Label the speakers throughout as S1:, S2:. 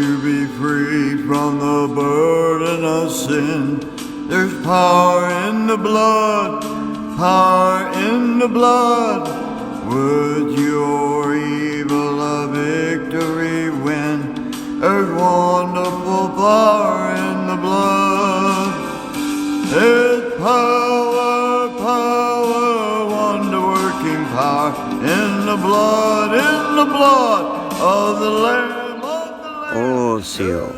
S1: to be free from the burden of sin. There's power in the blood, power in the blood. Would your evil a victory win? There's wonderful power in the blood. There's power, power, wonder-working power in the blood of the Lamb of the Lamb.
S2: Oh, Seal.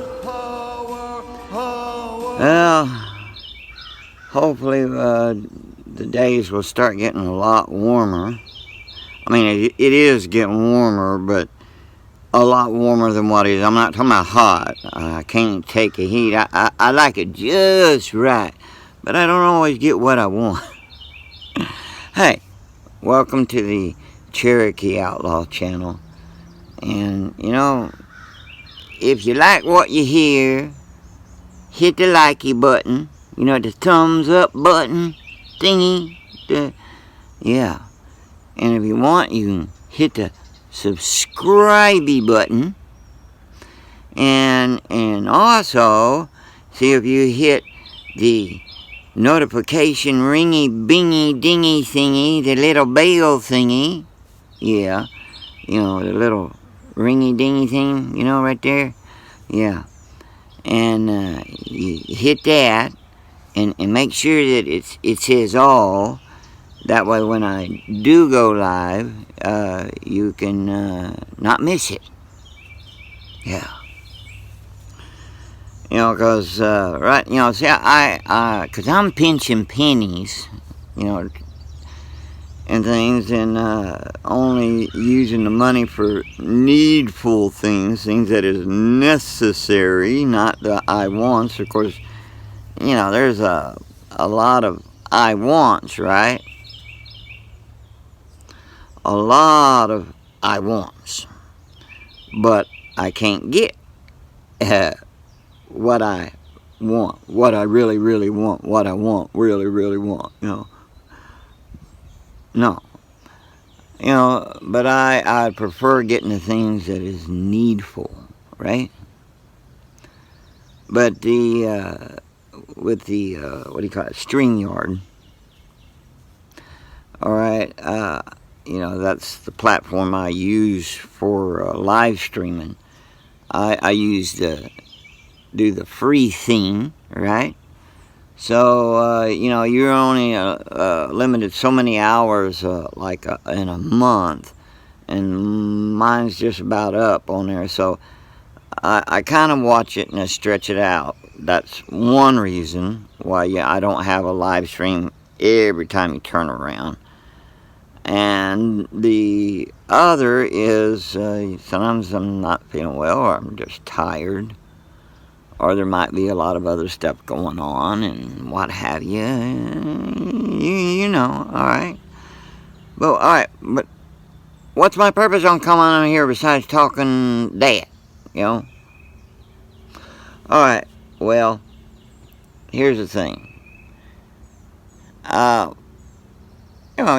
S2: Well, hopefully the days will start getting a lot warmer. I mean, it is getting warmer, but a lot warmer than what it is. I'm not talking about hot. I can't take the heat. I like it just right, but I don't always get what I want. Hey, welcome to the Cherokee Outlaw channel. And, you know, if you like what you hear, hit the likey button. You know, the thumbs up button thingy. Yeah. And if you want, you can hit the subscribe button. And also, see if you hit the notification ringy bingy dingy thingy, the little bell thingy. Yeah. You know, the little ringy dingy thing, you know, right there. Yeah. And you hit that and make sure that it says all. That way when I do go live, you can not miss it. Yeah. You know, because, right, you know, see, because I'm pinching pennies, you know, and things, and only using the money for needful things that is necessary, not the I wants. Of course, you know, there's a lot of I wants, right? A lot of I wants, but I can't get what I want, what I really, really want, what I want, really, really want, you know. No. You know, but I prefer getting the things that is needful, right? But with the, what do you call it, StreamYard, all right, you know, that's the platform I use for live streaming. I use do the free thing, right? So, you know, you're only limited so many hours, like in a month, and mine's just about up on there. So I kind of watch it and I stretch it out. That's one reason why I don't have a live stream every time you turn around. And the other is sometimes I'm not feeling well, or I'm just tired, or there might be a lot of other stuff going on and what have you. You know, all right. But all right, but what's my purpose on coming on here besides talking that? You know. All right. Well, here's the thing.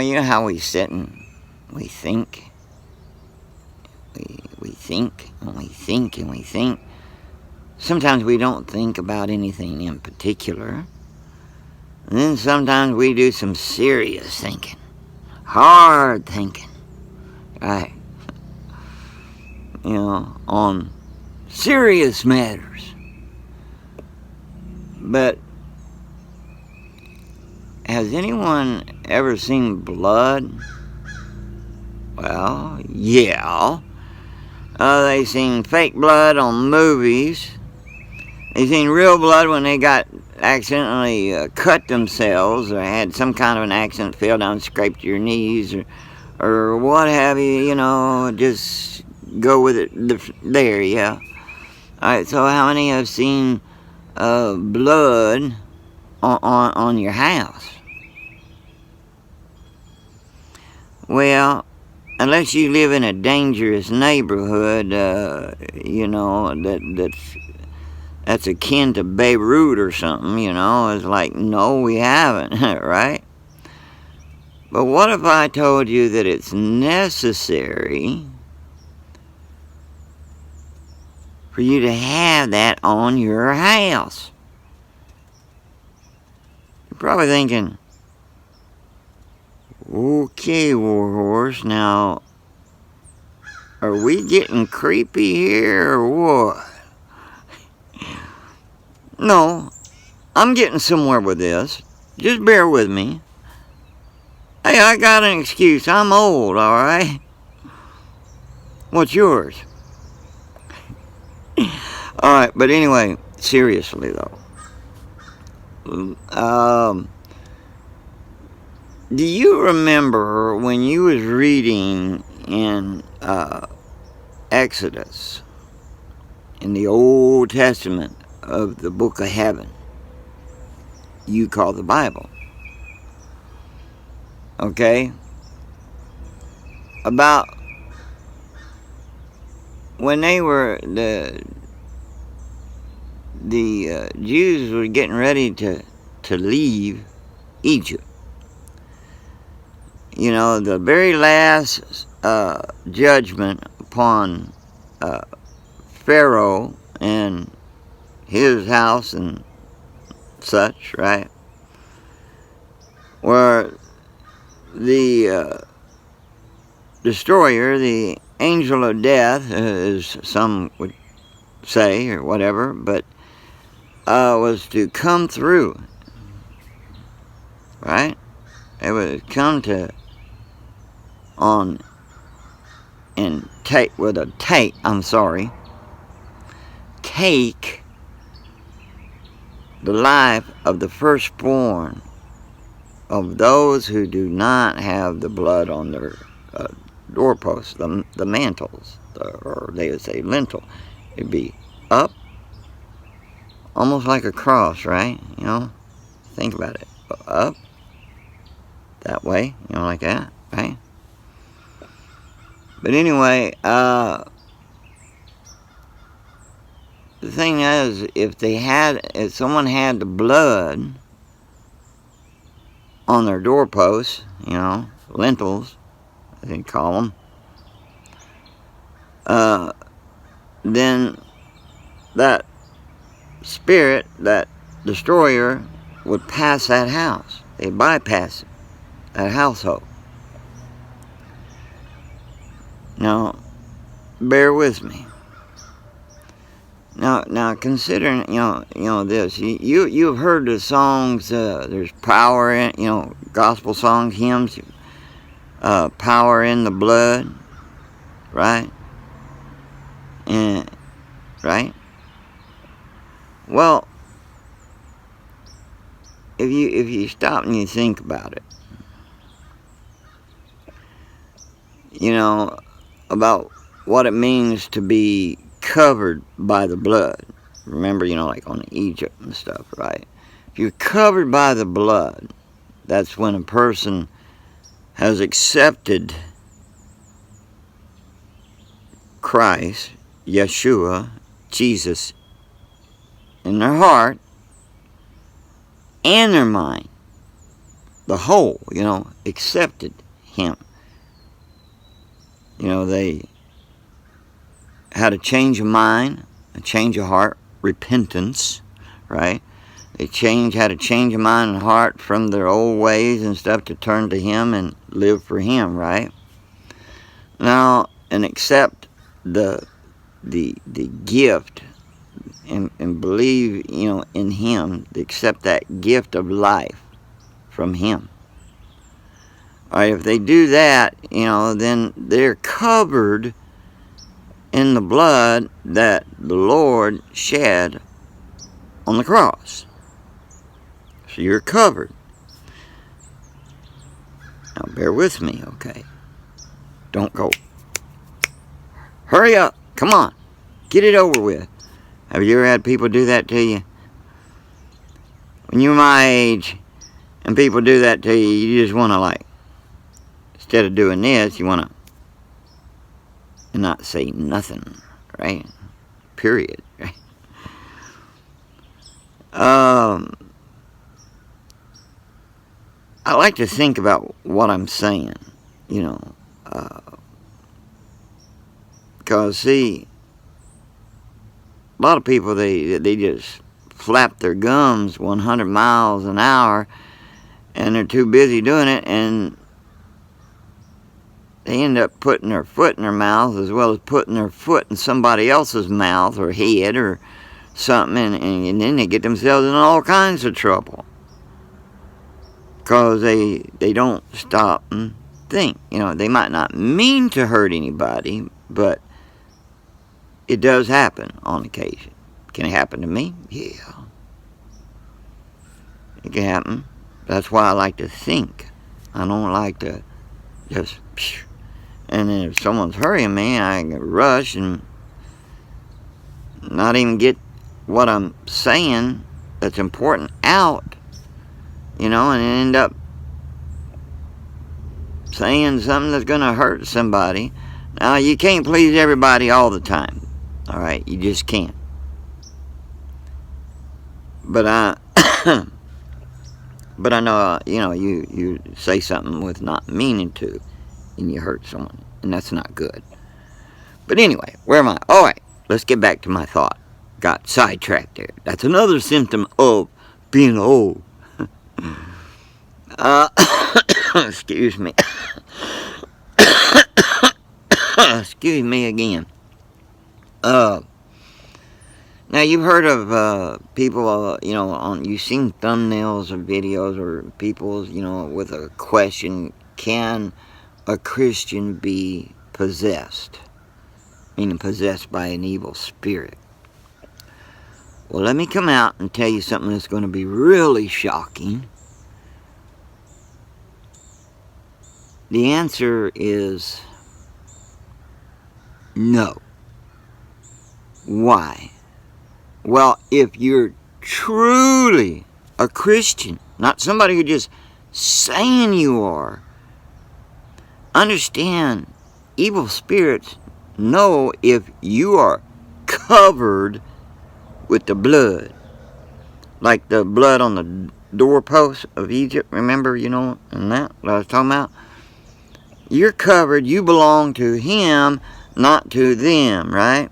S2: You know how we sit and we think. We think and we think and we think. Sometimes we don't think about anything in particular. And then sometimes we do some serious thinking. Hard thinking. Right. You know, on serious matters. But has anyone ever seen blood? Well, yeah. They seen fake blood on movies. They seen real blood when they got accidentally cut themselves or had some kind of an accident, fell down, scraped your knees, or what have you. You know, just go with it there. Yeah. All right. So how many have seen blood on your house? Well, unless you live in a dangerous neighborhood, you know, that's akin to Beirut or something, you know. It's like, no, we haven't, right? But what if I told you that it's necessary for you to have that on your house. You're probably thinking, okay, Warhorse, now, are we getting creepy here or what? No, I'm getting somewhere with this. Just bear with me. Hey, I got an excuse. I'm old, alright? What's yours? Alright, but anyway, seriously though. Do you remember when you was reading in Exodus, in the Old Testament of the book of heaven, you call the Bible, okay, about when they were, the Jews were getting ready to leave Egypt. You know, the very last judgment upon Pharaoh and his house and such, right? Where the destroyer, the angel of death, as some would say or whatever, but was to come through, right? It would come to on and take with a take. Take the life of the firstborn of those who do not have the blood on their doorposts, the mantles, or they would say lintel. It'd be up, almost like a cross, right? You know, think about it. Up, that way, you know, like that, right? But anyway, the thing is, if someone had the blood on their doorposts, you know, lintels, they call them, then that spirit, that destroyer, would pass that house. They bypass that household. Now, bear with me. Now, considering you know this, you've heard the songs. There's power in, you know, gospel songs, hymns. Power in the blood, right? And right. Well, if you stop and you think about it, you know, about what it means to be covered by the blood. Remember, you know, like on Egypt and stuff, right? If you're covered by the blood, that's when a person has accepted Christ, Yeshua, Jesus, in their heart and their mind. The whole, you know, accepted Him. You know, they had a change of mind, a change of heart, repentance, right? They had a change of mind and heart from their old ways and stuff to turn to Him and live for Him, right? Now, and accept the gift and believe, you know, in Him, to accept that gift of life from Him. All right, if they do that, you know, then they're covered in the blood that the Lord shed on the cross. So you're covered. Now bear with me, okay? Don't go. Hurry up. Come on. Get it over with. Have you ever had people do that to you? When you're my age and people do that to you, you just want to, like, instead of doing this, you want to not say nothing, right? Period, right? I like to think about what I'm saying, you know, because, see, a lot of people, they just flap their gums 100 miles an hour, and they're too busy doing it, and they end up putting their foot in their mouth as well as putting their foot in somebody else's mouth or head or something, and then they get themselves in all kinds of trouble because they don't stop and think. You know, they might not mean to hurt anybody, but it does happen on occasion. Can it happen to me? Yeah. It can happen. That's why I like to think. I don't like to just... And then if someone's hurrying me, I can rush and not even get what I'm saying that's important out, you know, and end up saying something that's going to hurt somebody. Now, you can't please everybody all the time, all right? You just can't. But I know, you know, you say something with not meaning to, and you hurt someone, and that's not good. But anyway, where am I? All right, let's get back to my thought. Got sidetracked there. That's another symptom of being old. Excuse me. Excuse me again. Now you've heard of people, you know, you've seen thumbnails of videos or people, you know, with a question: can a Christian be possessed? Meaning possessed by an evil spirit. Well, let me come out and tell you something that's going to be really shocking. The answer is no. Why? Well, if you're truly a Christian, not somebody who just saying you are, understand, evil spirits know if you are covered with the blood, like the blood on the doorpost of Egypt, remember, you know, and that what I was talking about. You're covered, you belong to him, not to them, right?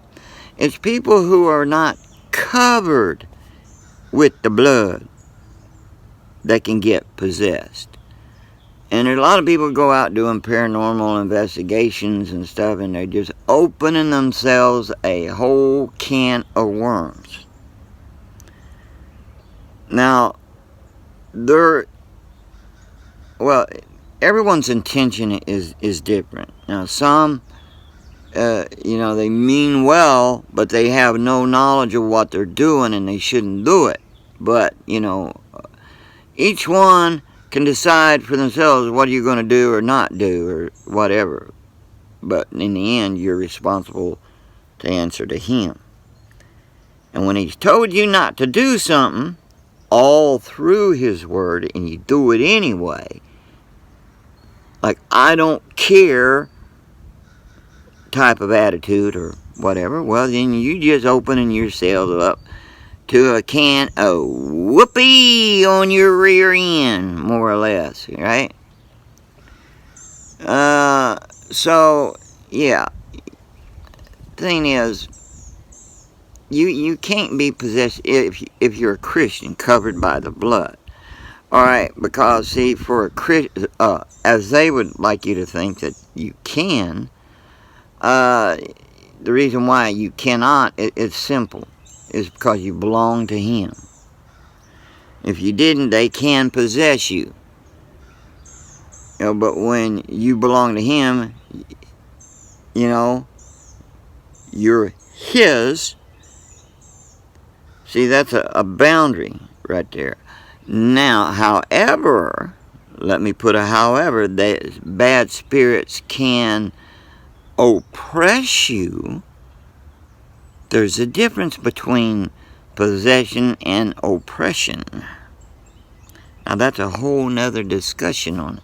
S2: It's people who are not covered with the blood that can get possessed. And there's a lot of people go out doing paranormal investigations and stuff, and they're just opening themselves a whole can of worms. Now, everyone's intention is different. Now, some, you know, they mean well, but they have no knowledge of what they're doing, and they shouldn't do it. But, you know, each one can decide for themselves what you're going to do or not do or whatever. But in the end, you're responsible to answer to him. And when he's told you not to do something all through his word and you do it anyway, like I don't care type of attitude or whatever, well then you just opening yourself up to a can of whoopee on your rear end, more or less, right? So, yeah. Thing is, you can't be possessed if you're a Christian covered by the blood. Alright, because, see, for a Christian, as they would like you to think that you can, the reason why you cannot, it's simple. Is because you belong to him. If you didn't, they can possess you. You know, but when you belong to him, you know, you're his. See, that's a boundary right there. Now, however, let me put a however, that bad spirits can oppress you. There's a difference between possession and oppression. Now that's a whole nother discussion on it.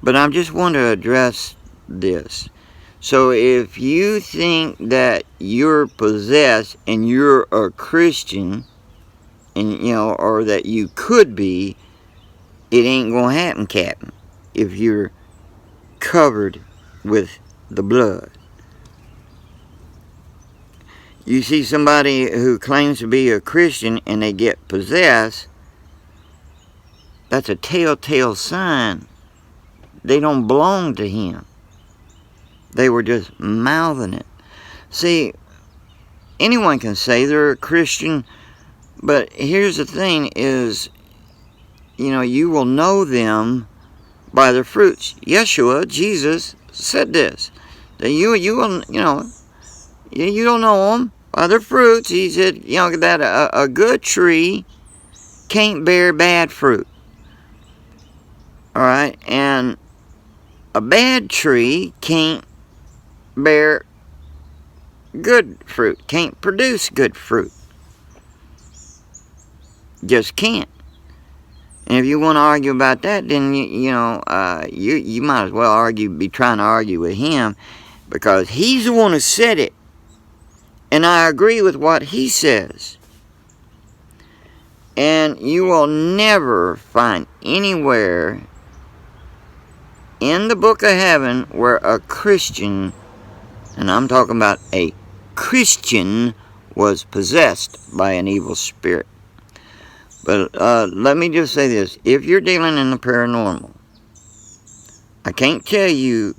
S2: But I just want to address this. So if you think that you're possessed and you're a Christian, and you know, or that you could be, it ain't gonna happen, Captain, if you're covered with the blood. you see somebody who claims to be a Christian and they get possessed, that's a telltale sign they don't belong to him. They were just mouthing it. See, anyone can say they're a Christian, but here's the thing is, you will know them by their fruits. Yeshua, Jesus, said this, that you will, you don't know them by their fruits. He said, that a good tree can't bear bad fruit. All right, and a bad tree can't bear good fruit, can't produce good fruit. Just can't. And if you want to argue about that, then you might as well be trying to argue with him, because he's the one who said it, and I agree with what he says. And you will never find anywhere in the book of heaven where a Christian, and I'm talking about a Christian, was possessed by an evil spirit. But let me just say this. If you're dealing in the paranormal, I can't tell you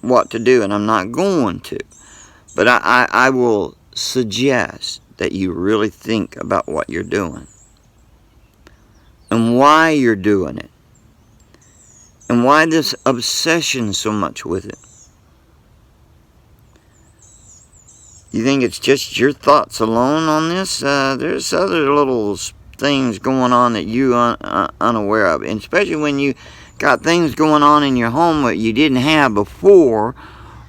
S2: what to do, and I'm not going to. But I will suggest that you really think about what you're doing and why you're doing it. And why this obsession so much with it? You think it's just your thoughts alone on this? There's other little things going on that you are unaware of. And especially when you got things going on in your home that you didn't have before,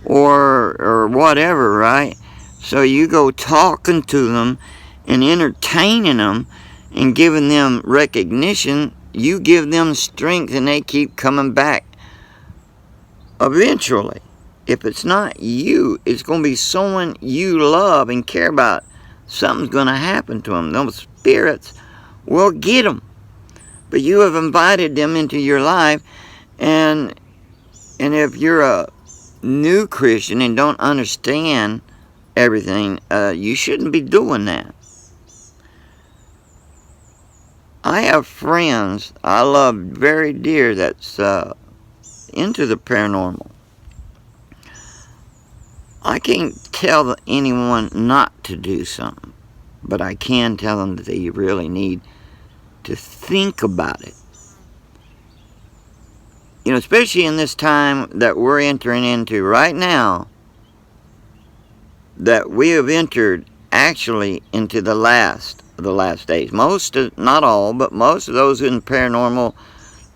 S2: or whatever, right? So you go talking to them and entertaining them and giving them recognition. You give them strength and they keep coming back. Eventually, if it's not you, it's going to be someone you love and care about. Something's going to happen to them. Those spirits will get them. But you have invited them into your life, and if you're a new Christian and don't understand everything, you shouldn't be doing that. I have friends I love very dear that's into the paranormal. I can't tell anyone not to do something, but I can tell them that they really need to think about it. Especially in this time that we're entering into right now, that we have entered actually into the last of the last days. Most, not all, but most of those in paranormal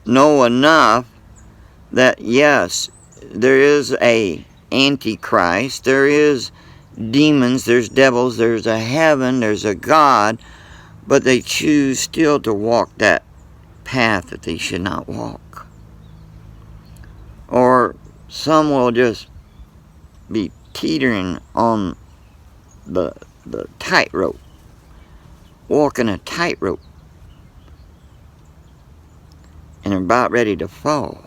S2: know enough that yes, there is a Antichrist, there is demons, there's devils, there's a heaven, there's a God, but they choose still to walk that path that they should not walk. Or some will just be teetering on the tightrope, walking a tightrope, and they're about ready to fall.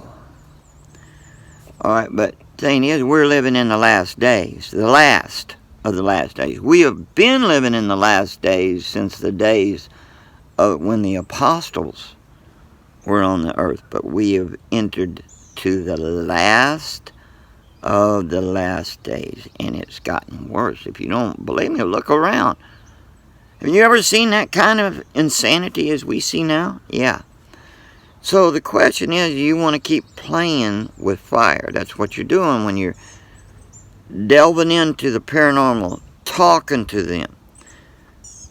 S2: Alright, but the thing is, we're living in the last days, the last of the last days. We have been living in the last days since the days of when the apostles were on the earth, but we have entered to the last of the last days, and it's gotten worse. If you don't believe me, look around. Have you ever seen that kind of insanity as we see now? Yeah. So the question is, you want to keep playing with fire. That's what you're doing when you're delving into the paranormal, talking to them.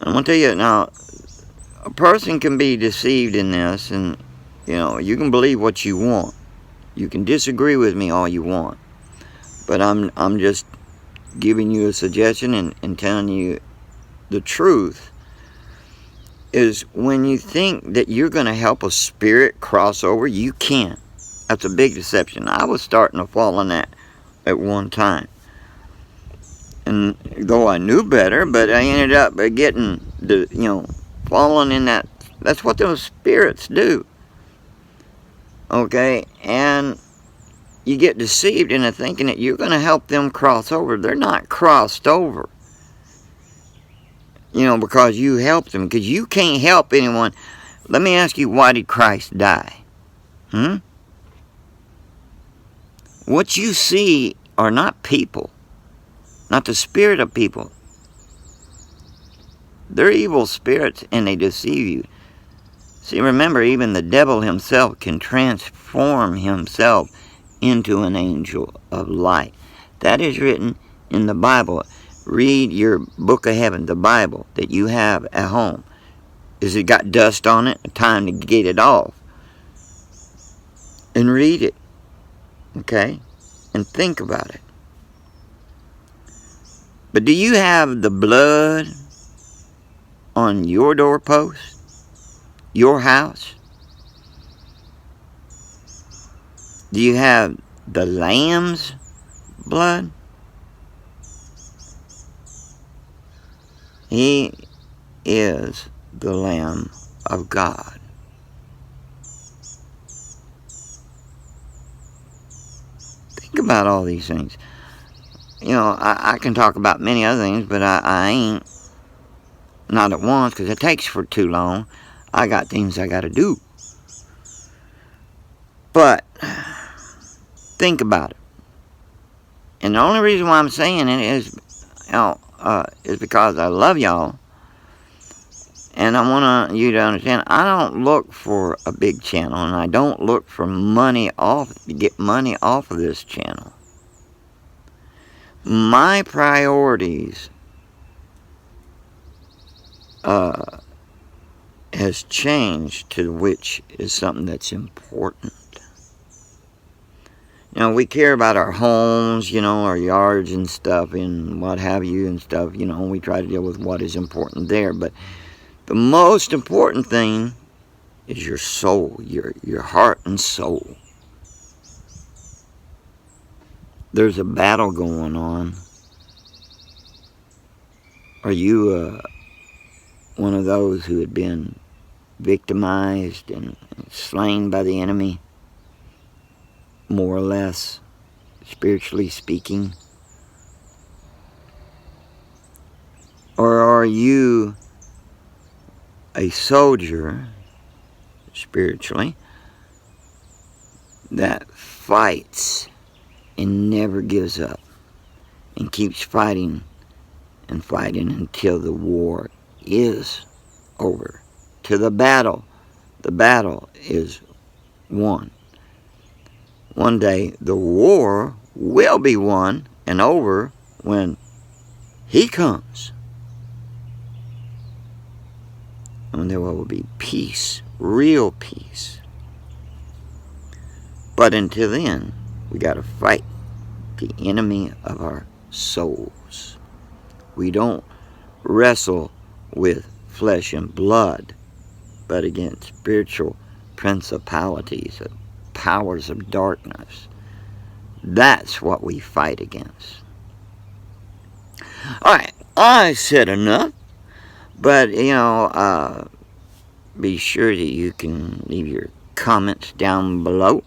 S2: I'm going to tell you now, a person can be deceived in this, and you can believe what you want. You can disagree with me all you want, but I'm just giving you a suggestion and telling you the truth. Is when you think that you're going to help a spirit cross over, you can't. That's a big deception. I was starting to fall in that at one time, and though I knew better, but I ended up getting falling in that. That's what those spirits do. Okay, and you get deceived into thinking that you're going to help them cross over. They're not crossed over. because you helped them. Because you can't help anyone. Let me ask you, why did Christ die? What you see are not people, not the spirit of people. They're evil spirits, and they deceive you. See, remember, even the devil himself can transform himself into an angel of light. That is written in the Bible. Read your book of heaven, the Bible that you have at home. Is it got dust on it? Time to get it off. And read it. Okay? And think about it. But do you have the blood on your doorpost? Your house? Do you have the Lamb's blood? He is the Lamb of God. Think about all these things. I can talk about many other things, but I ain't. Not at once, because it takes for too long. I got things I got to do. But think about it. And the only reason why I'm saying it is because I love y'all. And I want you to understand, I don't look for a big channel, and I don't look for to get money off of this channel. My priorities has changed to which is something that's important. We care about our homes, our yards and stuff and what have you and stuff, we try to deal with what is important there. But the most important thing is your soul, your heart and soul. There's a battle going on. Are you one of those who had been victimized and slain by the enemy, more or less, spiritually speaking? Or are you a soldier, spiritually, that fights and never gives up and keeps fighting and fighting until the war is over? To the battle is won. One day the war will be won and over when he comes. And there will be peace, real peace. But until then, we got to fight the enemy of our souls. We don't wrestle with flesh and blood, but against spiritual principalities, powers of darkness. That's what we fight against. Alright, I said enough, but be sure that you can leave your comments down below.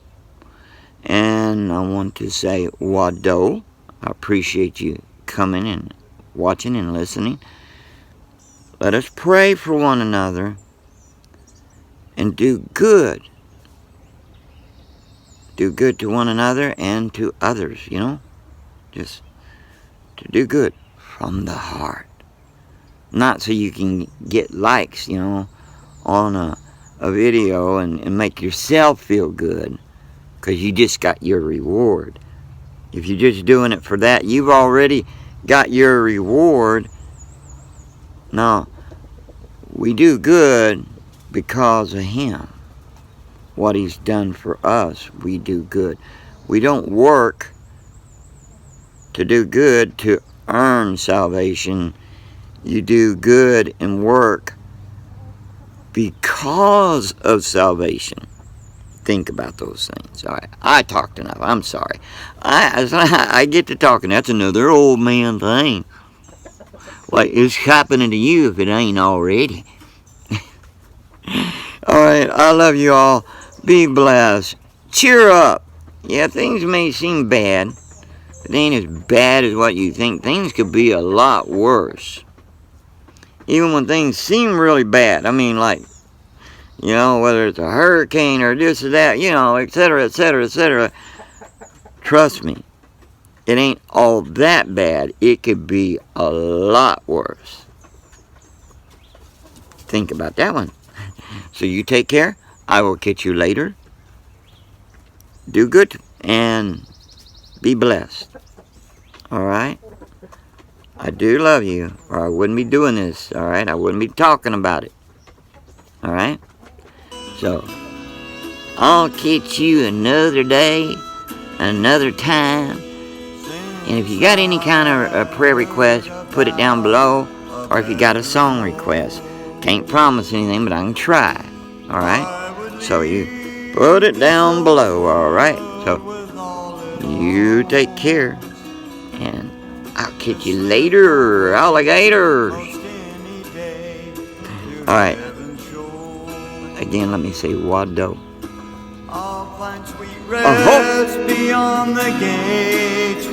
S2: And I want to say Wado. I appreciate you coming and watching and listening. Let us pray for one another and do good. Do good to one another and to others, Just to do good from the heart. Not so you can get likes, on a video and make yourself feel good because you just got your reward. If you're just doing it for that, you've already got your reward. No, we do good because of Him. What He's done for us, we do good. We don't work to do good to earn salvation. You do good and work because of salvation. Think about those things. All right, I talked enough. I'm sorry. I get to talking. That's another old man thing. Like it's happening to you if it ain't already. All right, I love you all. Be blessed. Cheer up. Yeah, things may seem bad, but they ain't as bad as what you think. Things could be a lot worse. even when things seem really bad. I mean, like, you know, whether it's a hurricane or this or that, you know, etc., etc., etc. Trust me, it ain't all that bad. It could be a lot worse. Think about that one. So you take care. I will catch you later. Do good and be blessed. All right? I do love you, or I wouldn't be doing this. All right? I wouldn't be talking about it. All right? So, I'll catch you another day, another time. And if you got any kind of a prayer request, put it down below. Or if you got a song request. Can't promise anything, but I can try. Alright? So you put it down below, alright? So, you take care. And I'll catch you later, alligators. Alright. Again, let me say Wado.
S1: I'll find sweet rest beyond the gates